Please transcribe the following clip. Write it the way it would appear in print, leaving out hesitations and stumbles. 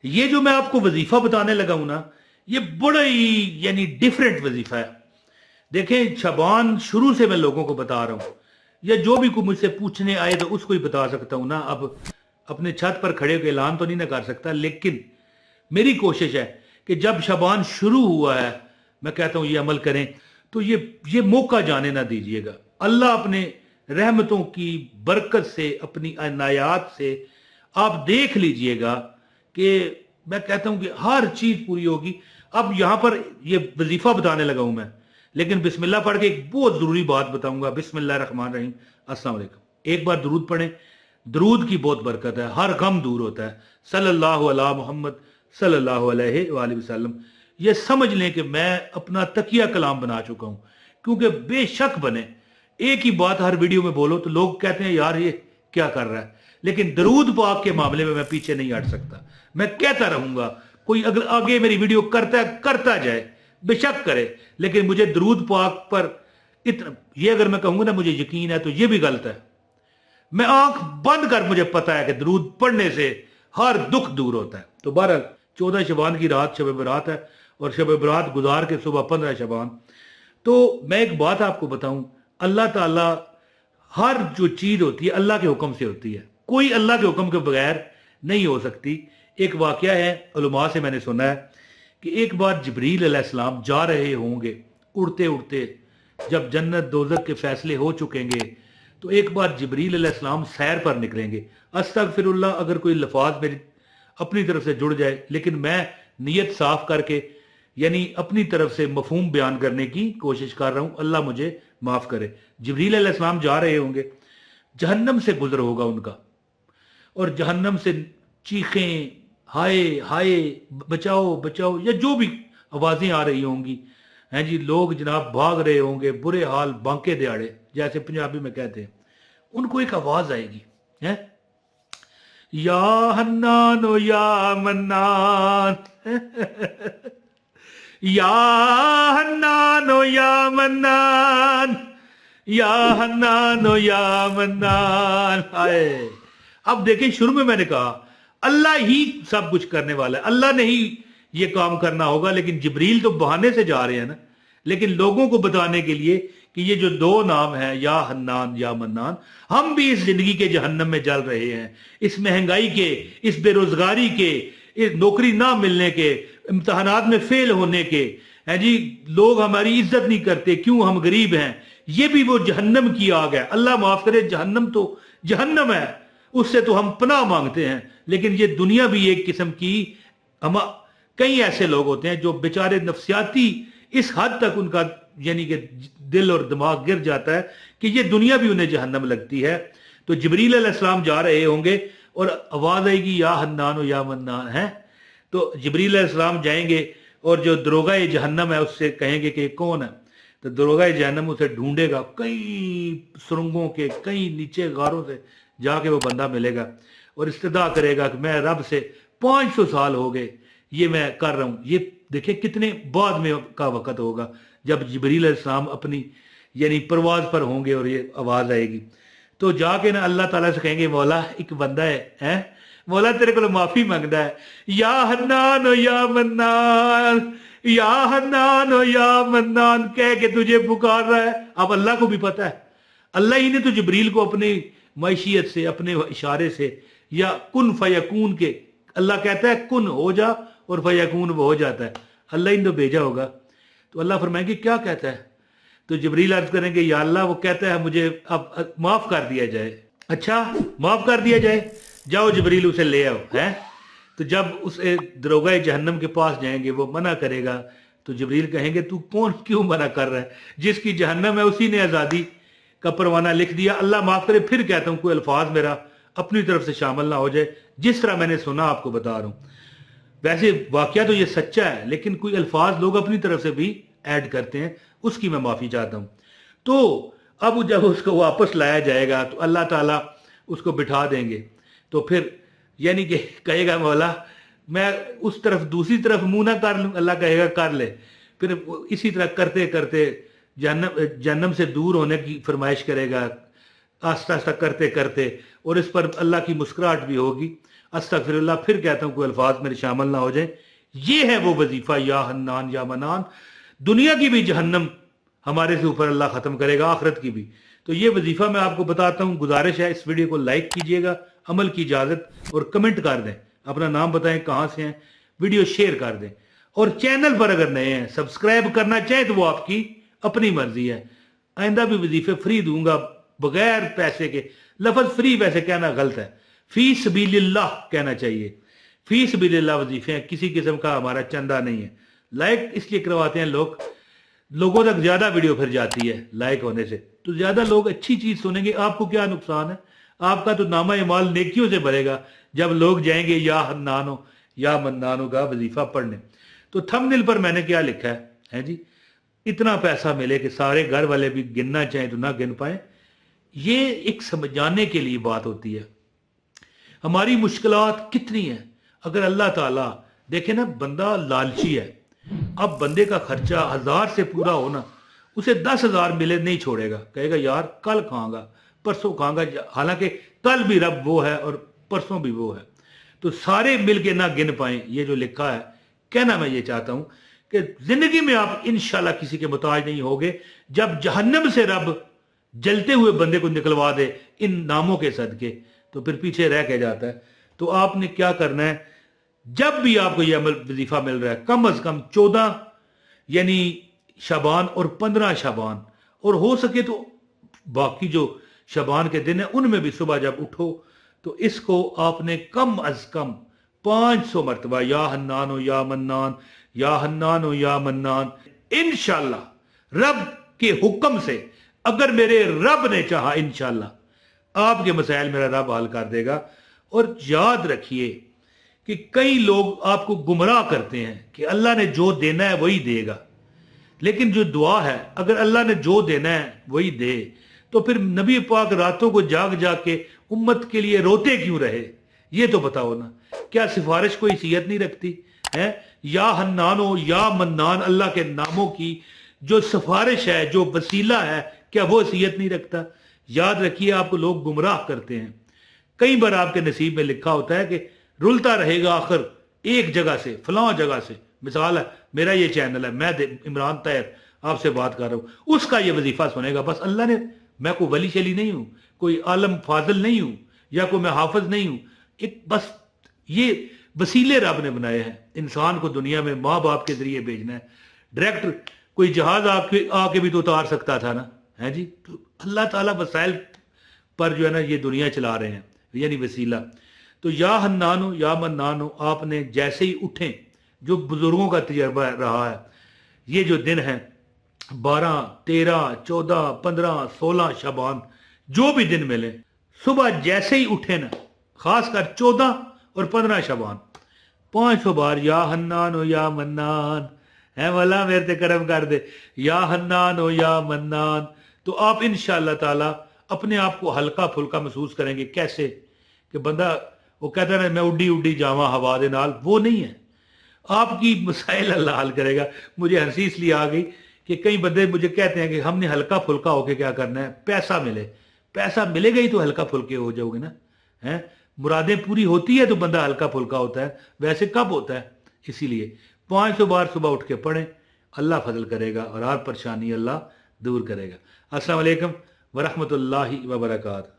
یہ جو मैं आपको वजीफा बताने लगा हूं ना, ये बड़ा ही यानी डिफरेंट वजीफा है। देखें, शबान शुरू से मैं लोगों को बता रहा हूं, या जो भी कोई मुझसे पूछने आए तो उसको ही बता सकता हूं ना। अब अपने छत पर खड़े होकर ऐलान तो नहीं ना कर सकता, लेकिन मेरी कोशिश है कि जब शबान शुरू हुआ है मैं कहता हूं ये अमल करें, तो ये मौका जाने ना दीजिएगा। अल्लाह अपने रहमतों की बरकत से, अपनी अनायात से आप देख लीजिएगा कि मैं कहता हूं कि हर चीज पूरी होगी। अब यहां पर ये वजीफा बताने लगा हूं मैं, लेकिन बिस्मिल्लाह पढ़ के एक बहुत जरूरी बात बताऊंगा। बिस्मिल्लाह रहमान रहीम, अस्सलाम वालेकुम। एक बार दरूद पढ़ें, दरूद की बहुत बरकत है, हर गम दूर होता है। सल्लल्लाहु अला मोहम्मद सल्लल्लाहु अलैहि वसल्लम। ये समझ लें कि मैं अपना तकिया कलाम बना चुका हूं, क्योंकि बेशक बने एक ही बात हर वीडियो में बोलो तो लोग कहते हैं यार ये क्या कर रहा है, लेकिन दरूद पाक के मामले में मैं पीछे नहीं हट सकता। मैं कहता रहूंगा, कोई अगर आगे मेरी वीडियो करता जाए, बेशक करे, लेकिन मुझे दरूद पाक पर इतना, ये अगर मैं कहूंगा ना मुझे यकीन है तो ये भी गलत है। मैं आंख बंद कर, मुझे पता है कि दरूद पढ़ने से हर दुख दूर होता है। तो 14 शबान की रात शब बरात है, और शब बरात गुजार के सुबह 15 शबान। तो मैं एक बात आपको बताऊं, अल्लाह ताला हर जो चीज होती है अल्लाह के हुक्म से होती है, कोई अल्लाह के हुक्म के बगैर नहीं हो सकती। एक वाकया है, उलमा से मैंने सुना है कि एक बार जिब्रील अलैहिस्सलाम जा रहे होंगे उड़ते उड़ते, जब जन्नत दोज़ख के फैसले हो चुकेंगे, तो एक बार जिब्रील अलैहिस्सलाम सैर पर निकलेंगे। अस्तगफिरुल्लाह अगर कोई लफाज मेरी अपनी तरफ से जुड़ जाए, लेकिन मैं नीयत साफ करके यानी अपनी तरफ से मफहूम बयान करने की कोशिश कर रहा हूं, अल्लाह मुझे माफ करे। जिब्रील अलैहिस्सलाम जा रहे होंगे, जहन्नम से गुजर होगा उनका, और जहन्नम से चीखें, हाय हाय, बचाओ बचाओ, या जो भी आवाजें आ रही होंगी, हैं जी, लोग जनाब भाग रहे होंगे, बुरे हाल बांके दिहाड़े जैसे पंजाबी में कहते हैं। उनको एक आवाज आएगी, है या हन्नान ओ या मन्नान या हन्नान ओ या मन्नान, या हन्नान ओ या मन्नान। आए, अब देखें, शुरू में मैंने कहा अल्लाह ही सब कुछ करने वाला है, अल्लाह ने ही ये काम करना होगा, लेकिन जिब्रील तो बहाने से जा रहे हैं ना। लेकिन लोगों को बताने के लिए कि ये जो दो नाम है, या हन्नान या मन्नान, हम भी इस जिंदगी के जहन्नम में जल रहे हैं, इस महंगाई के, इस बेरोजगारी के, इस नौकरी ना मिलने के, इम्तहानात में फेल होने के, है जी, लोग हमारी इज्जत नहीं करते, क्यों, हम गरीब हैं। ये भी वो जहन्नम की आग है। अल्लाह माफ करे, जहन्नम तो जहन्नम है, उससे तो हम पनाह मांगते हैं। लेकिन ये दुनिया भी एक किस्म की, हम कई ऐसे लोग होते हैं जो बेचारे नफसियाती इस हद तक उनका यानी कि दिल और दिमाग गिर जाता है कि ये दुनिया भी उन्हें जहन्नम लगती है। तो जिब्रील अलैहिस्सलाम जा रहे होंगे और आवाज आएगी या हन्नान या मन्नान है, तो जिब्रील अलैहिस्सलाम जाएंगे और जो दरोगा जहन्नम है उससे कहेंगे कि कौन है, तो दरोगा जहन्नम उसे ढूंढेगा, कई सुरंगों के, कई नीचे गारों से जाके वो बंदा मिलेगा और इस्तदा करेगा कि मैं रब से 500 साल हो गए ये मैं कर रहा हूं। ये देखिए कितने बाद में का वक्त होगा जब जिब्रील अलैहिस्सलाम अपनी यानी परवाज पर होंगे और ये आवाज आएगी। तो जाके ना अल्लाह ताला से कहेंगे, मौला एक बंदा है मौला तेरे को माफी मांगता है, या हन्नान या मन्नान, या हन्नान या मन्नान कह के तुझे पुकार रहा है। अब अल्लाह को भी पता है, अल्लाह ही ने तो जिब्रील को अपनी मैशियत से, अपने इशारे से, या कुन फयकून के, अल्लाह कहता है कुन हो जा और फयकून वो हो जाता है, अल्लाह ही ने तो भेजा होगा। तो अल्लाह फरमाएंगे क्या कहता है, तो जिब्रील अर्ज करेंगे या अल्लाह वो कहता है मुझे अब माफ कर दिया जाए। अच्छा माफ कर दिया जाए, जाओ जिब्रील उसे ले आओ। है तो जब उस दरोगा जहन्नम के पास जाएंगे, वो मना करेगा, तो जिब्रील कहेंगे तू कौन, क्यों मना कर रहा है, जिसकी जहन्नम है उसी ने आज़ादी का परवाना लिख दिया। अल्लाह माफ करे, फिर कहता हूं कोई अल्फाज मेरा अपनी तरफ से शामिल ना हो जाए, जिस तरह मैंने सुना आपको बता रहा हूं। वैसे वाकया तो ये सच्चा है, लेकिन कोई अल्फाज लोग अपनी तरफ से भी ऐड करते हैं, उसकी मैं माफी चाहता हूं। तो अब जब उसको वापस लाया जाएगा तो अल्लाह ताला उसको बिठा देंगे, तो फिर यानी कि कहेगा मौला मैं उस तरफ दूसरी तरफ मुंह ना कर लूं, अल्लाह कहेगा कर ले। फिर इसी तरह करते करते जहन्नम से दूर होने की फरमाइश करेगा, आस्ता आस्ता करते करते, और इस पर अल्लाह की मुस्कुराहट भी होगी। अस्तगफिरुल्लाह, फिर कहता हूं कोई अल्फाज मेरे शामिल ना हो जाए। ये है वो वजीफा, या हन्नान या मन्नान। दुनिया की भी जहन्नम हमारे से ऊपर अल्लाह खत्म करेगा, आखिरत की भी। तो ये वजीफा मैं आपको बताता हूं। गुजारिश है, इस वीडियो को लाइक कीजिएगा, अमल की इजाजत, और कमेंट कर दें, अपना नाम बताएं, कहां से हैं, वीडियो शेयर कर दें। और चैनल पर अगर नए हैं, सब्सक्राइब करना चाहें तो वो आपकी अपनी मर्जी है। आइंदा भी वजीफे फ्री दूंगा, बगैर पैसे के। लफ्ज फ्री वैसे कहना गलत है, फी सबीलिल्लाह कहना चाहिए। फी सबीलिल्लाह वजीफे हैं, किसी किस्म का हमारा चंदा नहीं है। लाइक इसलिए करवाते हैं लोगों तक ज्यादा वीडियो फिर जाती है लाइक होने से, तो ज्यादा लोग अच्छी चीज सुनेंगे। आपको क्या नुकसान है? आपका तो नामा इमाल नेकियों से भरेगा जब लोग जाएंगे या हन्नानो या मन्नानो का वजीफा पढ़ने। तो थंबनेल पर मैंने क्या लिखा है जी, इतना पैसा मिले कि सारे घर वाले भी गिनना चाहें तो ना गिन पाए। ये एक समझाने के लिए बात होती है। हमारी मुश्किलात कितनी है। अगर अल्लाह ताला देखे ना, बंदा लालची है, अब बंदे का खर्चा 1000 से पूरा होना, उसे 10,000 मिले नहीं छोड़ेगा, कहेगा यार कल खाऊंगा, परसों खाऊंगा। हालांकि कल भी रब वो है और परसों भी वो है। तो सारे मिल के ना गिन पाए, ये जो लिखा है। कहना मैं ये चाहता हूं कि जिंदगी में आप इंशाल्लाह किसी के मुताज नहीं होगे। जब जहन्नम से रब जलते हुए बंदे को निकलवा दे इन नामों के सदके, तो फिर पीछे रह के जाता है। तो आपने क्या करना है, जब भी आपको यह अमल वजीफा मिल रहा है, कम अज कम 14 यानी शाबान और 15 शाबान, और हो सके तो बाकी जो शाबान के दिन है उनमें भी सुबह जब उठो तो इसको आपने कम अज कम 500 मरतबा या हन्नानो या मन्नान, या हन्नानो या मन्नान। इंशाल्लाह रब के हुक्म से, अगर मेरे रब ने चाहा, इंशाल्लाह आपके मसाइल मेरा रब हल कर देगा। और याद रखिए कि कई लोग आपको गुमराह करते हैं कि अल्लाह ने जो देना है वही देगा, लेकिन जो दुआ है, अगर अल्लाह ने जो देना है वही दे, तो फिर नबी पाक रातों को जाग जाग के उम्मत के लिए रोते क्यों रहे? ये तो बताओ ना। क्या सिफारिश कोई हैसियत नहीं रखती है? या हन्नानो या मन्नान, अल्लाह के नामों की जो सिफारिश है, जो वसीला है, क्या वो हैसियत नहीं रखता? याद रखिए, आपको लोग गुमराह करते हैं। कई बार आपके नसीब में लिखा होता है कि रुलता रहेगा आखिर एक जगह से, फलां जगह से। मिसाल है, मेरा ये चैनल है, मैं इमरान तैर आपसे बात कर रहा हूं, उसका ये वजीफा सुनेगा। बस अल्लाह ने, मैं कोई वली शली नहीं हूं, कोई आलम फाजिल नहीं हूं, या कोई मैं हाफिज नहीं हूं। एक बस ये वसीले रब ने बनाए हैं। इंसान को दुनिया में माँ बाप के जरिए भेजना है। डायरेक्ट कोई जहाज आके भी तो उतार सकता था ना, है जी। तो अल्लाह ताला वसाइल पर जो है ना ये दुनिया चला रहे हैं, यानी वसीला। तो या हन्नानो या मन्नानो, आपने जैसे ही उठें, जो बुजुर्गों का तजर्बा रहा है, ये जो दिन है 12, 13, 14, 15, 16 शाबान, जो भी दिन मिले, सुबह जैसे ही उठे ना, खासकर 14 और 15 शाबान, 500 बार या हन्नानो या मन्नान, है मौला मेरे ते करम कर दे, या हन्नानो या मन्नान। तो आप इंशाअल्लाह ताला अपने आप को हल्का फुल्का महसूस करेंगे। कैसे कि बंदा वो कहता है ना, मैं उड्डी उड्डी जावा हवा दे नाल, वो नहीं है। आपकी मसाइल अल्लाह हल करेगा। मुझे हंसी इसलिए आ गई कि कई बंदे मुझे कहते हैं कि हमने हल्का फुल्का होके क्या करना है, पैसा मिले। पैसा मिलेगा ही तो हल्का फुल्के हो जाओगे ना, हैं। मुरादें पूरी होती है तो बंदा हल्का फुल्का होता है, वैसे कब होता है? इसीलिए 500 बार सुबह उठ के पढ़ें, अल्लाह फजल करेगा और हर परेशानी अल्लाह दूर करेगा। अस्सलाम वालेकुम वरहमतुल्लाहि वबरकातुहू।